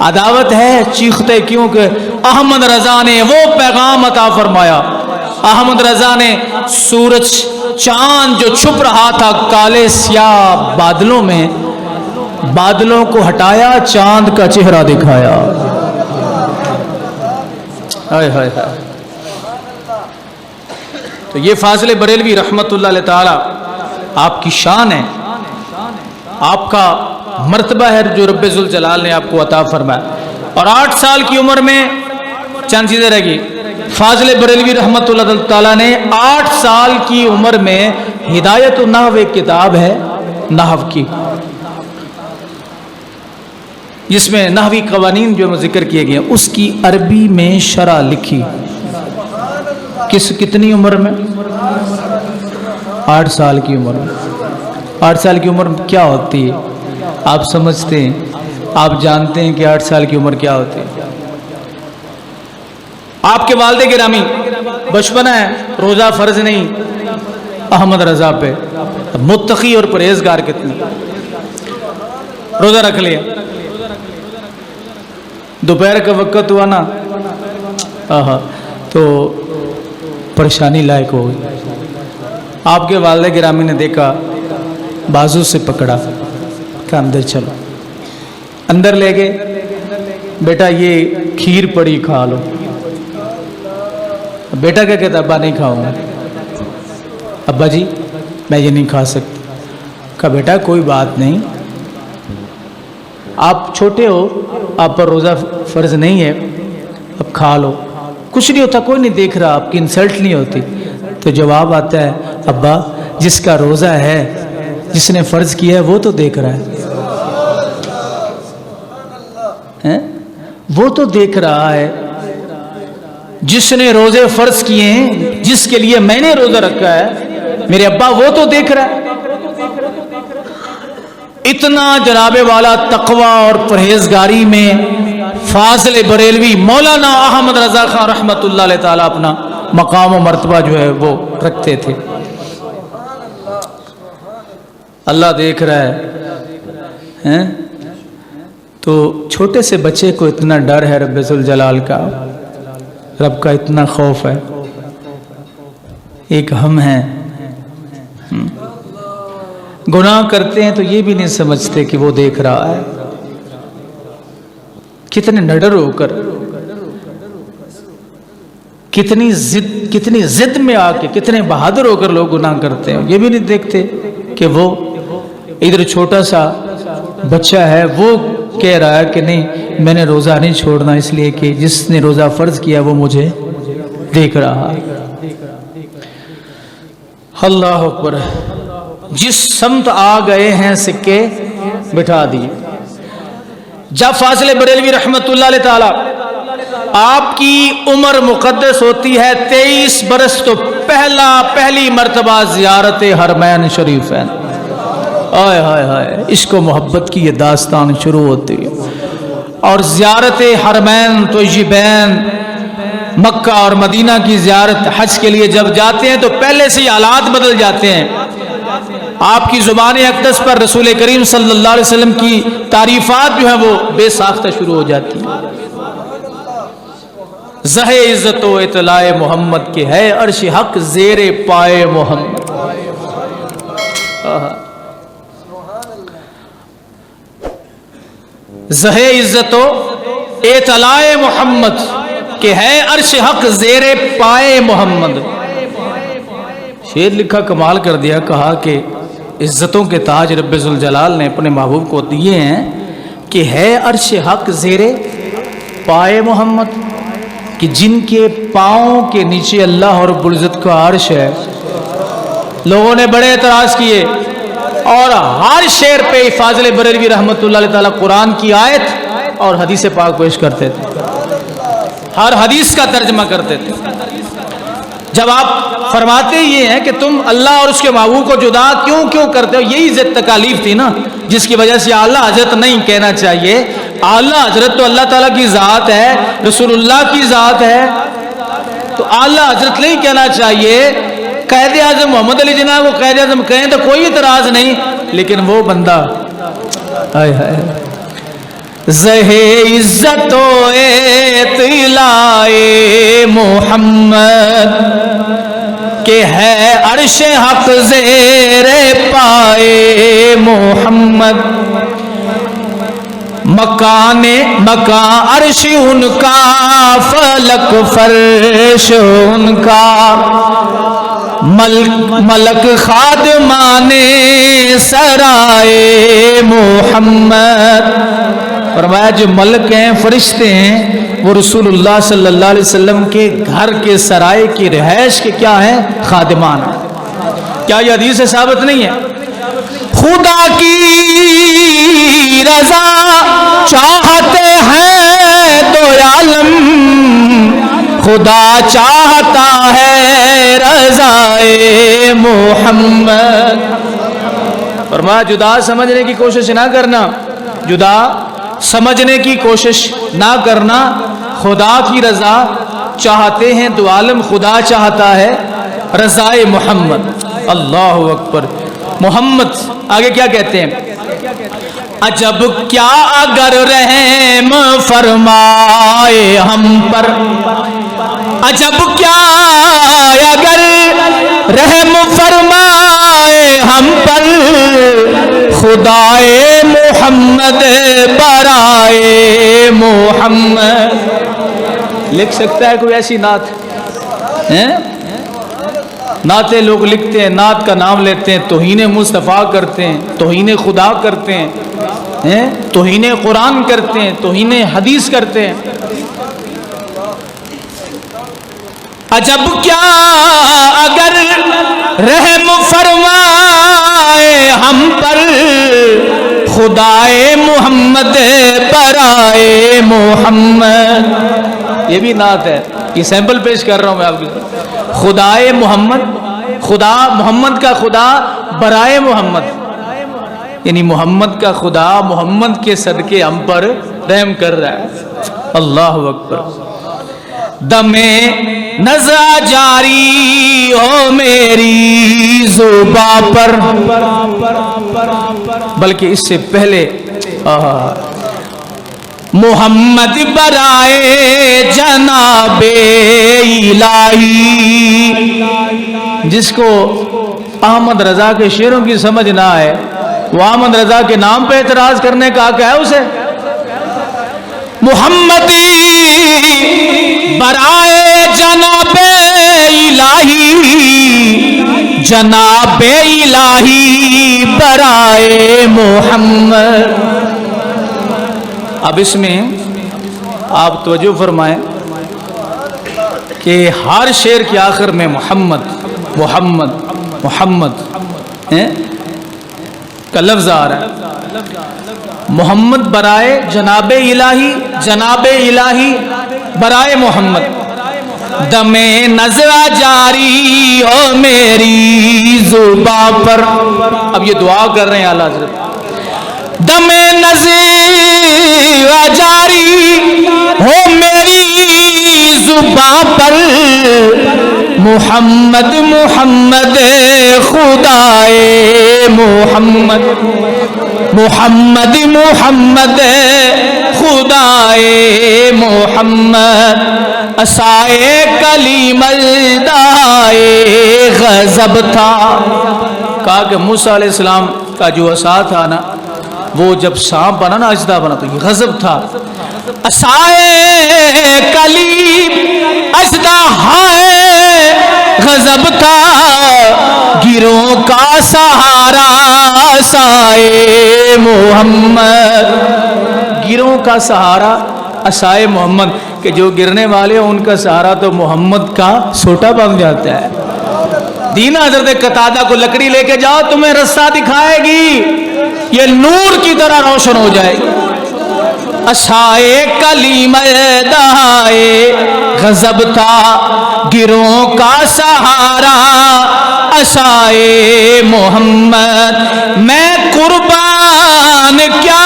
عداوت ہے، چیختے کیوں کہ احمد رضا نے وہ پیغام عطا فرمایا، احمد رضا نے سورج چاند جو چھپ رہا تھا کالے سیاہ بادلوں میں، بادلوں کو ہٹایا، چاند کا چہرہ دکھایا۔ ہائے ہائے ہائے۔ تو یہ فاضل بریلوی رحمت اللہ علیہ تعالی آپ کی شان ہے، آپ کا مرتبہ ہے جو رب ذوالجلال نے آپ کو عطا فرمایا۔ اور 8 سال کی عمر میں چند چیزیں رہ گئی۔ فاضل بریلوی رحمت اللہ تعالیٰ نے 8 سال کی عمر میں ہدایت النحو ایک کتاب ہے نحو کی، جس میں نحوی قوانین جو ذکر کیے گئے اس کی عربی میں شرح لکھی۔ کتنی عمر میں؟ 8 سال کی عمر میں۔ 8 سال کی عمر کیا ہوتی ہے آپ سمجھتے ہیں؟ آپ جانتے ہیں کہ 8 سال کی عمر کیا ہوتی ہے؟ آپ کے والد گرامی بچپنا ہے، روزہ فرض نہیں احمد رضا پہ، متقی اور پرہیزگار کتنے، روزہ رکھ لیا، دوپہر کا وقت ہوا نا تو پریشانی لائق ہو گئی۔ آپ کے والد گرامی نے دیکھا، بازو سے پکڑا، کہ اندر چلو، اندر لے گئے، بیٹا یہ کھیر پڑی کھا لو۔ بیٹا کیا کہتا؟ ابا نہیں کھاؤں گا۔ ابا جی میں یہ نہیں کھا سکتا۔ کہا بیٹا کوئی بات نہیں، آپ چھوٹے ہو، آپ پر روزہ فرض نہیں ہے، اب کھا لو، کچھ نہیں ہوتا، کوئی نہیں دیکھ رہا، آپ کی انسلٹ نہیں ہوتی۔ تو جواب آتا ہے، ابا جس کا روزہ ہے، جس نے فرض کیا ہے وہ تو دیکھ رہا ہے، وہ تو دیکھ رہا ہے، جس نے روزے فرض کیے ہیں، جس کے لیے میں نے روزہ رکھا ہے، میرے ابا وہ تو دیکھ رہا ہے۔ اتنا جناب والا تقوی اور پرہیزگاری میں فاضل بریلوی مولانا احمد رضا خان رحمت اللہ علیہ تعالیٰ اپنا مقام و مرتبہ جو ہے وہ رکھتے تھے. اللہ دیکھ رہا ہے تو چھوٹے سے بچے کو اتنا ڈر ہے رب ذوالجلال کا، رب کا اتنا خوف ہے. ایک ہم ہیں گناہ کرتے ہیں تو یہ بھی نہیں سمجھتے کہ وہ دیکھ رہا ہے. کتنے نڈر ہو کر، کتنی ضد میں آ کے، کتنے بہادر ہو کر لوگ گناہ کرتے ہیں. یہ بھی نہیں دیکھتے کہ وہ ادھر چھوٹا سا بچہ ہے، وہ کہہ رہا ہے کہ نہیں میں نے روزہ نہیں چھوڑنا، اس لیے کہ جس نے روزہ فرض کیا وہ مجھے دیکھ رہا. اللہ اکبر. جس سمت آ گئے ہیں سکے بٹھا دیے. جب فاضل بریلوی رحمت اللہ علیہ تعالی آپ کی عمر مقدس ہوتی ہے 23 برس تو پہلی مرتبہ زیارت حرمین شریفین. آئے ہائے ہائے، عشق و محبت کی یہ داستان شروع ہوتی ہے. اور زیارت حرمین طیبین مکہ اور مدینہ کی زیارت حج کے لیے جب جاتے ہیں تو پہلے سے ہی حالات بدل جاتے ہیں. آپ کی زبان اقدس پر رسول کریم صلی اللہ علیہ وسلم کی تعریفات جو ہیں وہ بے ساختہ شروع ہو جاتی ہیں. زہ عزت و اطلاع محمد کے ہے عرش حق زیر پائے محمد. زہ عزت و اطلاع محمد کہ ہے عرش حق زیر پائے محمد. شعر لکھا کمال کر دیا، کہا کہ عزتوں کے تاج رب ذوالجلال نے اپنے محبوب کو دیے ہیں کہ ہے عرش حق زیر پائے محمد، کہ جن کے پاؤں کے نیچے اللہ رب العزت کا عرش ہے. لوگوں نے بڑے اعتراض کیے اور ہر شعر پہ فاضل بریلوی رحمت اللہ علیہ تعالیٰ قرآن کی آیت اور حدیث پاک پیش کرتے تھے، ہر حدیث کا ترجمہ کرتے تھے. جب آپ فرماتے یہ ہیں کہ تم اللہ اور اس کے محبوب کو جدا کیوں کرتے ہو، یہی ضد تکالیف تھی نا جس کی وجہ سے اعلیٰ حضرت نہیں کہنا چاہیے. اعلیٰ حضرت تو اللہ تعالیٰ کی ذات ہے، رسول اللہ کی ذات ہے، تو اعلیٰ حضرت نہیں کہنا چاہیے. قائد اعظم محمد علی جناح کو قائد اعظم کہیں تو کوئی اعتراض نہیں، لیکن وہ بندہ ہائے ہائے زہ عزت و اطلاع محمد کہ ہے عرش حق زیر پائے محمد. مکان عرش ان کا فلک فرش ان کا ملک خادمان سرائے محمد. فرمایا جو ملک ہیں فرشتے ہیں وہ رسول اللہ صلی اللہ علیہ وسلم کے گھر کے سرائے کی رہائش کے کیا ہیں؟ خادمان ہیں. کیا یہ حدیث سے ثابت نہیں ہے؟ خدا کی رضا چاہتے ہیں دو عالم، خدا چاہتا ہے رضائے محمد. فرمایا جدا سمجھنے کی کوشش نہ کرنا، جدا سمجھنے کی کوشش نہ کرنا. خدا کی رضا چاہتے ہیں دو عالم، خدا چاہتا ہے رضائے محمد. اللہ اکبر. محمد آگے کیا کہتے ہیں؟ عجب کیا اگر رحم فرمائے ہم پر، عجب کیا اگر رحم فرمائے ہم پر، خدائے محمد برائے محمد. لکھ سکتا ہے کوئی ایسی نعت؟ نعتیں لوگ لکھتے ہیں، نعت کا نام لیتے ہیں، توہین مصطفیٰ کرتے ہیں، توہین خدا کرتے ہیں، توہین قرآن کرتے ہیں، توہین حدیث کرتے ہیں. عجب کیا اگر رحم فرمائے ہم پر، خدائے محمد برائے محمد. یہ بھی نعت ہے، یہ سیمپل پیش کر رہا ہوں میں آپ کے. خدائے محمد، خدا محمد کا خدا برائے محمد. یعنی محمد کا خدا محمد کے صدقے ہم پر رحم کر رہا ہے. اللہ اکبر. دمے نزع جاری ہو میری زباں پر. بلکہ اس سے پہلے محمد برائے جناب الہی. جس کو احمد رضا کے شعروں کی سمجھ نہ آئے وہ احمد رضا کے نام پہ اعتراض کرنے کا حق ہے اسے. محمد برائے جناب الہی، جناب الہی برائے محمد. اب اس میں آپ توجہ فرمائیں کہ ہر شعر کے آخر میں محمد محمد محمد کا لفظ آ رہا ہے. محمد برائے جناب الہی، جناب الہی برائے محمد. دم نظر جاری ہو میری زباں پر. اب یہ دعا کر رہے ہیں اعلیٰ حضرت. دم نظر جاری ہو میری زباں پر، محمد محمد خدائے محمد، محمد محمد خدائے محمد. عصائے کلیم الدائے غضب تھا. کہا کہ موسیٰ علیہ السلام کا جو عصا تھا نا وہ جب سانپ بنا نا اجدا بنا تو یہ غضب تھا. عصائے کلیم اجدا ہے غضب تھا، گیروں کا سہارا عصائے محمد. گیروں کا سہارا عصائے محمد، کہ جو گرنے والے ان کا سہارا تو محمد کا سوٹا بن جاتا ہے. دینا حضرت قتادہ کو لکڑی لے کے جاؤ تمہیں رستہ دکھائے گی، یہ نور کی طرح روشن ہو جائے گی. عصائے کلیم دائے غضب تھا، گروہ کا سہارا عصائے محمد. میں قربان کیا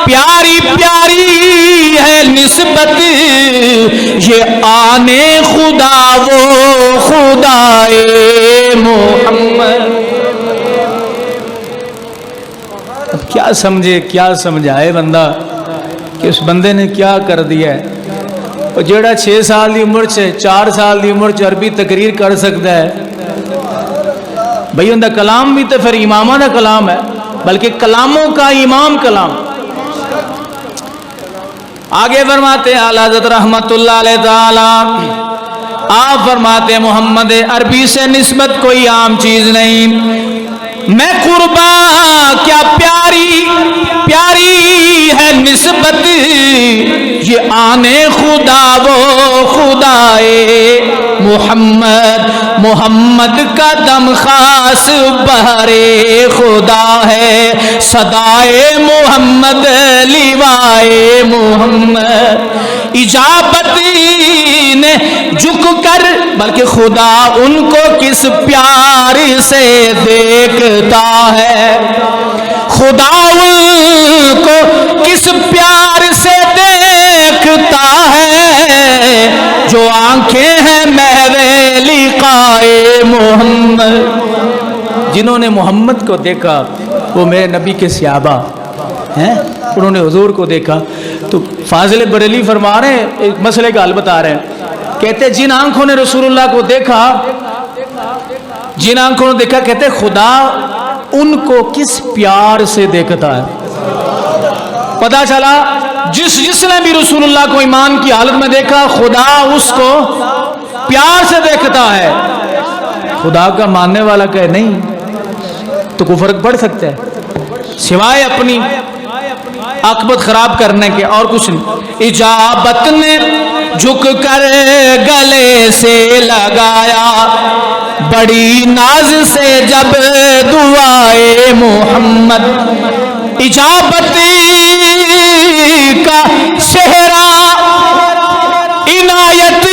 پیاری پیاری ہے نسبت، یہ آنے خدا وہ خدائے محمد. اب کیا سمجھے کیا سمجھائے بندہ کہ اس بندے نے کیا کر دیا ہے. اور جیڑا 6 سال دی عمر سے 4 سال دی عمر سے عربی تقریر کر سکتا ہے بھئی ان دا کلام بھی تو پھر امامہ دا کلام ہے، بلکہ کلاموں کا امام کلام. آگے فرماتے ہیں اعلیٰ حضرت رحمت اللہ علیہ تعالی، آپ فرماتے ہیں محمد عربی سے نسبت کوئی عام چیز نہیں. میں قربان کیا پیاری پیاری ہے نسبت، یہ آنے خدا وہ خدائے محمد. محمد کا دم خاص بہرے خدا ہے، صدائے محمد لیوائے محمد. اجابت نے جھک کر، بلکہ خدا ان کو کس پیار سے دیکھتا ہے، خدا ان کو کس پیار سے دیکھتا ہے، جو آنکھیں ہیں محو لقائے محمد. جنہوں نے محمد کو دیکھا وہ میرے نبی کے صحابہ ہیں، انہوں نے حضور کو دیکھا. تو فاضل بریلی فرما رہے ہیں، ایک مسئلے کا حل بتا رہے ہیں. کہتے جن آنکھوں نے رسول اللہ کو دیکھا، جن آنکھوں نے دیکھا، کہتے خدا ان کو کس پیار سے دیکھتا ہے. پتا چلا جس نے بھی رسول اللہ کو ایمان کی حالت میں دیکھا خدا اس کو پیار سے دیکھتا ہے. خدا کا ماننے والا کہے نہیں تو کوئی فرق پڑ سکتا ہے سوائے اپنی عاقبت خراب کرنے کے اور کچھ نہیں. اجابت نے جھک کر گلے سے لگایا، بڑی ناز سے جب دعائے محمد. اجابت کا صحرا عنایت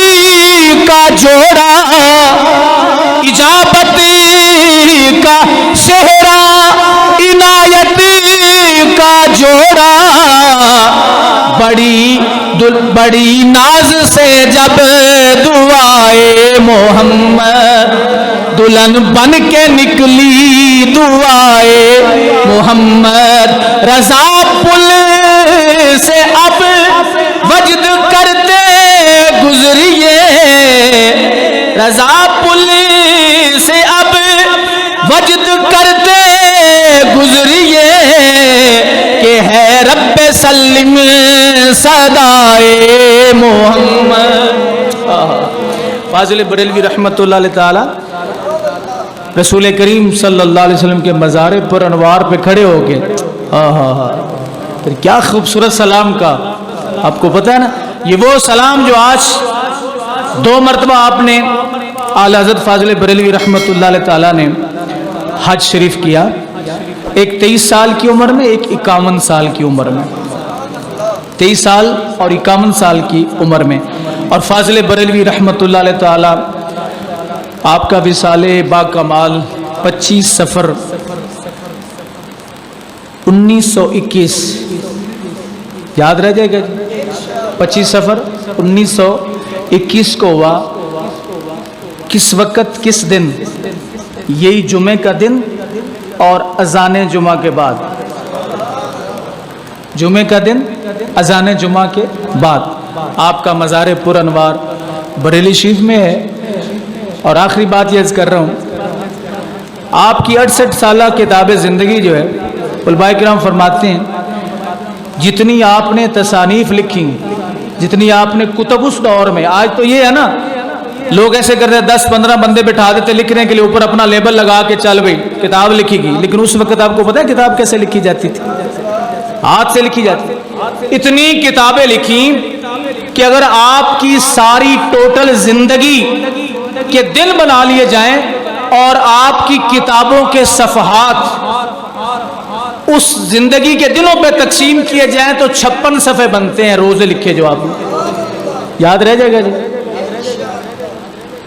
کا جوڑا، اجابت کا صحرا عنایت بڑی ناز سے جب دعائے محمد دلہن بن کے نکلی دعائے محمد رضا پل سے اب وجد کرتے گزریے رضا پل سے اب وجد کرتے گزریے کہ ہے رب سلم صدائے محمد۔ فاضل بریلوی رحمت اللہ علیہ تعالی رسول کریم صلی اللہ علیہ وسلم کے مزار پر انوار پہ کھڑے ہو کے پھر کیا خوبصورت سلام کا، آپ کو پتہ ہے نا، یہ وہ سلام جو آج 2 مرتبہ آپ نے اعلیٰ حضرت فاضل بریلوی رحمت اللہ علیہ تعالیٰ نے حج شریف کیا، ایک 23 سال کی عمر میں، ایک 51 سال کی عمر میں، 23 سال اور 51 سال کی عمر میں۔ اور فاضل بریلوی رحمت اللہ علیہ تعالیٰ آپ کا وصال با کمال 25 صفر 1921 یاد رہ جائے گا، 25 صفر 1921 کو ہوا۔ کس وقت کس دن؟ یہی جمعے کا دن اور اذان جمعہ کے بعد، جمعے کا دن اذان جمعہ کے بعد آپ کا مزار پر انوار بریلی شریف میں ہے۔ اور آخری بات یہ عرض کر رہا ہوں، آپ کی 68 سالہ کتاب زندگی جو ہے، علماء کرام فرماتے ہیں جتنی آپ نے تصانیف لکھی، جتنی آپ نے کتب اس دور میں، آج تو یہ ہے نا لوگ ایسے کرتے ہیں 10-15 بندے بٹھا دیتے لکھنے کے لیے، اوپر اپنا لیبل لگا کے چل بھئی کتاب لکھی گئی، لیکن اس وقت آپ کو پتہ ہے کتاب کیسے لکھی جاتی تھی؟ ہاتھ سے لکھی جاتی تھی۔ اتنی کتابیں لکھیں کہ اگر آپ کی ساری ٹوٹل زندگی کے دن بنا لیے جائیں اور آپ کی کتابوں کے صفحات اس زندگی کے دنوں پہ تقسیم کیے جائیں تو 56 صفحے بنتے ہیں روزے لکھے جو آپ یاد رہ جائے گا جی،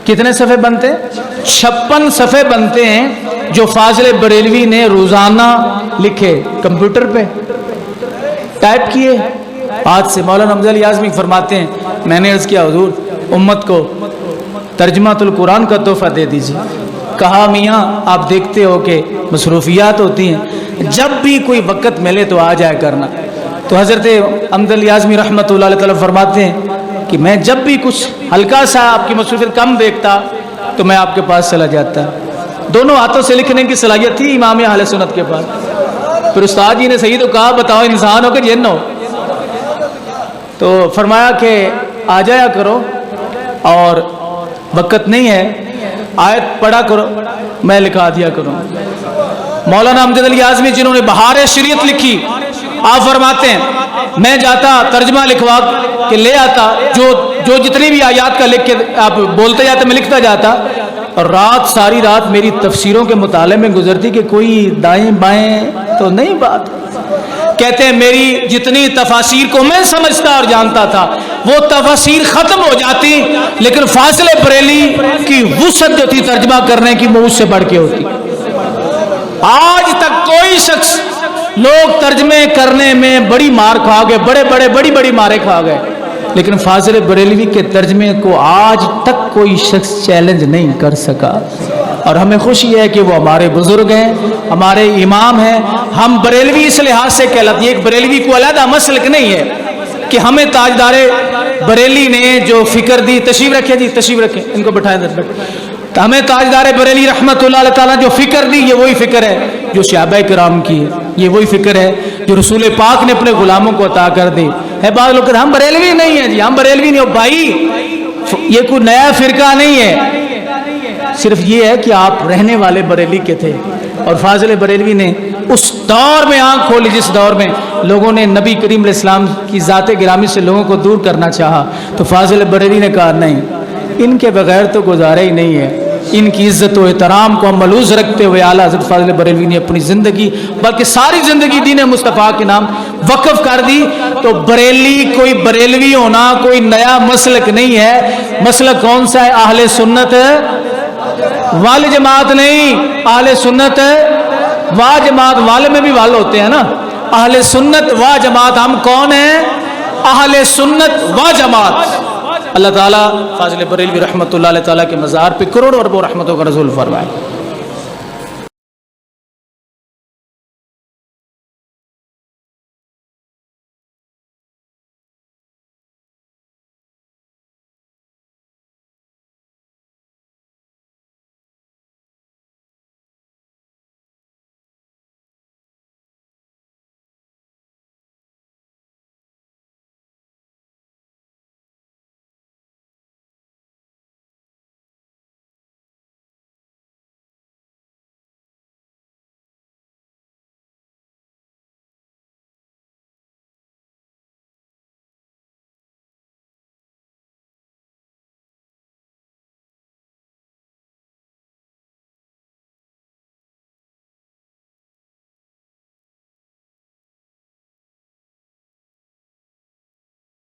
کتنے صفحے بنتے ہیں؟ 56 صفحے بنتے ہیں جو فاضل بریلوی نے روزانہ لکھے، کمپیوٹر پہ ٹائپ کیے ہاتھ سے۔ مولانا حمزہ علی اعظمی فرماتے ہیں میں نے عرض کیا حضور امت کو ترجمہ القرآن کا تحفہ دے دیجیے، کہا میاں آپ دیکھتے ہو کہ مصروفیات ہوتی ہیں، جب بھی کوئی وقت ملے تو آ جائے کرنا۔ تو حضرت حمزہ علی اعظمی رحمۃ اللہ علیہ وسلم فرماتے ہیں کہ میں جب بھی کچھ ہلکا سا آپ کی مصروفیت کم دیکھتا تو میں آپ کے پاس چلا جاتا۔ دونوں ہاتھوں سے لکھنے کی صلاحیت تھی امام اہل سنت کے پاس۔ پھر استاد جی نے صحیح تو کہا بتاؤ انسان ہو کہ جن ہو؟ تو فرمایا کہ آ جایا کرو اور وقت نہیں ہے آیت پڑھا کرو میں لکھا دیا کروں۔ مولانا حمزہ علی اعظمی جنہوں نے بہار شریعت لکھی، آپ فرماتے ہیں میں جاتا ترجمہ لکھوا کے لے آتا، جو جتنی بھی آیات کا لکھ کے آپ بولتے جاتے میں لکھتا جاتا، اور رات ساری رات میری تفسیروں کے مطالعے میں گزرتی کہ کوئی دائیں بائیں تو نہیں بات۔ کہتے ہیں میری جتنی تفاسیر کو میں سمجھتا اور جانتا تھا وہ تفاسیر ختم ہو جاتی، لیکن فاضل بریلی کی وسعت جو تھی ترجمہ کرنے کی وہ اس سے بڑھ کے ہوتی۔ آج تک کوئی شخص، لوگ ترجمے کرنے میں بڑی مار کھا گئے، بڑی بڑی مارے کھا گئے، لیکن فاضل بریلوی کے ترجمے کو آج تک کوئی شخص چیلنج نہیں کر سکا۔ اور ہمیں خوشی ہے کہ وہ ہمارے بزرگ ہیں، ہمارے امام ہیں۔ ہم بریلوی اس لحاظ سے کہلاتے ہیں، ایک بریلوی کو علیحدہ مسلک نہیں ہے کہ ہمیں تاجدار بریلی نے جو فکر دی، تشریف رکھے جی تشریف رکھے ان کو بٹھائیں در تو ہمیں تاجدار بریلی رحمت اللہ علیہ تعالیٰ جو فکر دی یہ وہی فکر ہے جو صحابہ کرام کی ہے، یہ وہی فکر ہے جو رسول پاک نے اپنے غلاموں کو عطا کر دی ہے۔ بعض لوگ کہتے ہیں ہم بریلوی نہیں ہیں جی، ہم بریلوی نہیں ہو بھائی، یہ کوئی نیا فرقہ نہیں ہے، صرف یہ ہے کہ آپ رہنے والے بریلی کے تھے۔ اور فاضل بریلوی نے اس دور میں آنکھ کھولی جس دور میں لوگوں نے نبی کریم علیہ السلام کی ذات گرامی سے لوگوں کو دور کرنا چاہا، تو فاضل بریلوی نے کہا نہیں، ان کے بغیر تو گزارا ہی نہیں ہے۔ ان کی عزت و احترام کو ملوث رکھتے ہوئے اعلیٰ حضرت فاضل بریلوی نے اپنی زندگی بلکہ ساری زندگی دین مصطفیٰ کے نام وقف کر دی۔ تو بریلی کوئی بریلوی ہونا کوئی نیا مسلک نہیں ہے۔ مسلک کون سا ہے؟ اہل سنت والی جماعت نہیں، اہل سنت و جماعت، والے میں بھی وال ہوتے ہیں نا، اہل سنت و جماعت۔ ہم کون ہیں؟ اہل سنت و جماعت۔ اللہ تعالیٰ فاضل بریلوی رحمۃ اللہ علیہ تعالیٰ کے مزار پہ کروڑوں اربوں رحمتوں کا نزول فرمائے۔